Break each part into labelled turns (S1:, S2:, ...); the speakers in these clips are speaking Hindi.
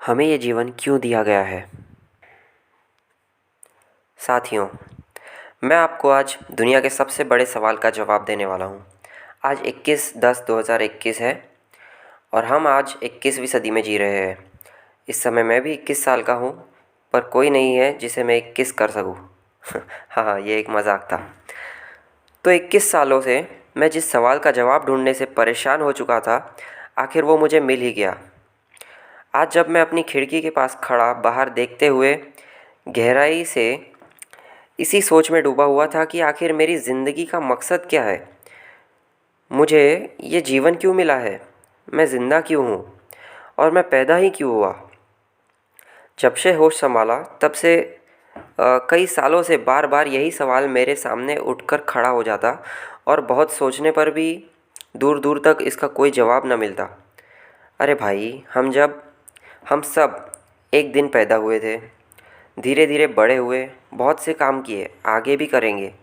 S1: हमें ये जीवन क्यों दिया गया है? साथियों, मैं आपको आज दुनिया के सबसे बड़े सवाल का जवाब देने वाला हूँ। आज 21/10/2021 है और हम आज 21वीं सदी में जी रहे हैं। इस समय मैं भी 21 साल का हूँ, पर कोई नहीं है जिसे मैं 21 कर सकूँ। हाँ, ये एक मजाक था। तो 21 सालों से मैं जिस सवाल का जवाब ढूंढने से परेशान हो चुका था, आखिर वो मुझे मिल ही गया। आज जब मैं अपनी खिड़की के पास खड़ा बाहर देखते हुए गहराई से इसी सोच में डूबा हुआ था कि आखिर मेरी ज़िंदगी का मकसद क्या है, मुझे ये जीवन क्यों मिला है, मैं ज़िंदा क्यों हूँ और मैं पैदा ही क्यों हुआ। जब से होश संभाला तब से कई सालों से बार बार यही सवाल मेरे सामने उठकर खड़ा हो जाता और बहुत सोचने पर भी दूर दूर तक इसका कोई जवाब न मिलता। अरे भाई, हम सब एक दिन पैदा हुए थे, धीरे धीरे बड़े हुए, बहुत से काम किए, आगे भी करेंगे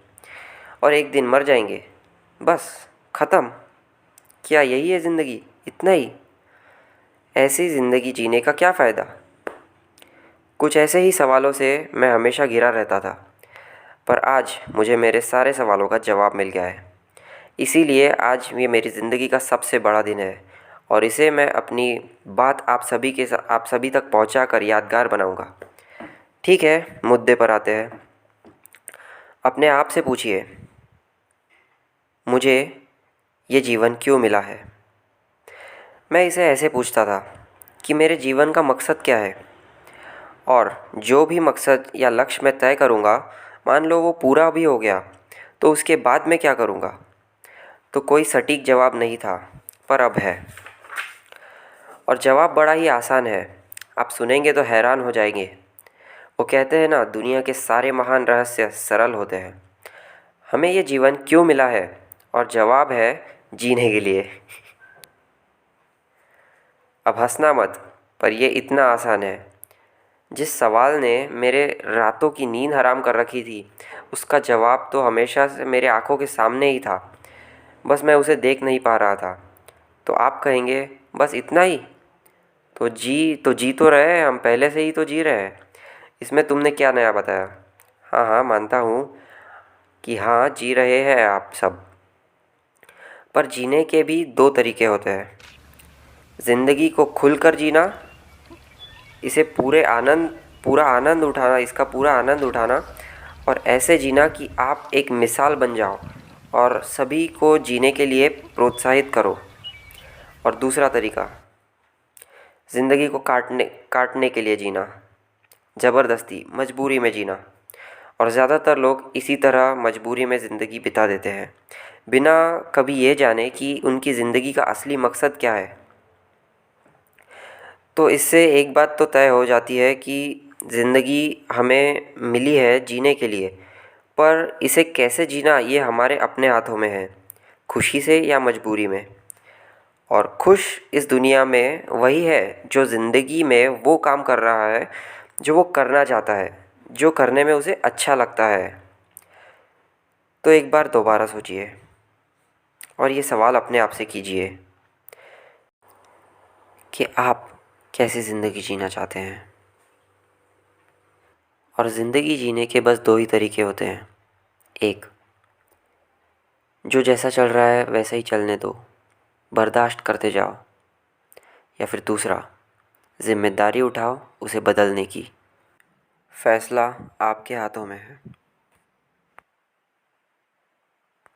S1: और एक दिन मर जाएंगे। बस ख़त्म। क्या यही है ज़िंदगी? इतना ही? ऐसी ज़िंदगी जीने का क्या फ़ायदा? कुछ ऐसे ही सवालों से मैं हमेशा घिरा रहता था, पर आज मुझे मेरे सारे सवालों का जवाब मिल गया है। इसीलिए आज ये मेरी ज़िंदगी का सबसे बड़ा दिन है और इसे मैं अपनी बात आप सभी तक पहुंचा कर यादगार बनाऊंगा। ठीक है, मुद्दे पर आते हैं। अपने आप से पूछिए, मुझे ये जीवन क्यों मिला है? मैं इसे ऐसे पूछता था कि मेरे जीवन का मकसद क्या है, और जो भी मकसद या लक्ष्य मैं तय करूँगा, मान लो वो पूरा भी हो गया, तो उसके बाद मैं क्या करूँगा? तो कोई सटीक जवाब नहीं था, पर अब है। और जवाब बड़ा ही आसान है। आप सुनेंगे तो हैरान हो जाएंगे। वो कहते हैं ना, दुनिया के सारे महान रहस्य सरल होते हैं। हमें ये जीवन क्यों मिला है? और जवाब है, जीने के लिए। अब हंसना मत, पर ये इतना आसान है। जिस सवाल ने मेरे रातों की नींद हराम कर रखी थी, उसका जवाब तो हमेशा से मेरे आंखों के सामने ही था, बस मैं उसे देख नहीं पा रहा था। तो आप कहेंगे, बस इतना ही? तो जी तो रहे हैं, हम पहले से ही तो जी रहे हैं। इसमें तुमने क्या नया बताया? हाँ हाँ, मानता हूँ कि हाँ, जी रहे हैं आप सब। पर जीने के भी दो तरीके होते हैं। ज़िंदगी को खुलकर जीना, इसे पूरा आनंद उठाना, इसका पूरा आनंद उठाना, और ऐसे जीना कि आप एक मिसाल बन जाओ और सभी को जीने के लिए प्रोत्साहित करो। और दूसरा तरीका, ज़िंदगी को काटने के लिए जीना, ज़बरदस्ती, मजबूरी में जीना। और ज़्यादातर लोग इसी तरह मजबूरी में ज़िंदगी बिता देते हैं, बिना कभी ये जाने कि उनकी ज़िंदगी का असली मकसद क्या है। तो इससे एक बात तो तय हो जाती है कि ज़िंदगी हमें मिली है जीने के लिए, पर इसे कैसे जीना ये हमारे अपने हाथों में है, खुशी से या मजबूरी में। और खुश इस दुनिया में वही है जो ज़िंदगी में वो काम कर रहा है जो वो करना चाहता है, जो करने में उसे अच्छा लगता है। तो एक बार दोबारा सोचिए और ये सवाल अपने आप से कीजिए कि आप कैसी ज़िंदगी जीना चाहते हैं। और ज़िंदगी जीने के बस दो ही तरीके होते हैं। एक, जो जैसा चल रहा है वैसा ही चलने दो, बर्दाश्त करते जाओ। या फिर दूसरा, जिम्मेदारी उठाओ उसे बदलने की। फैसला आपके हाथों में है।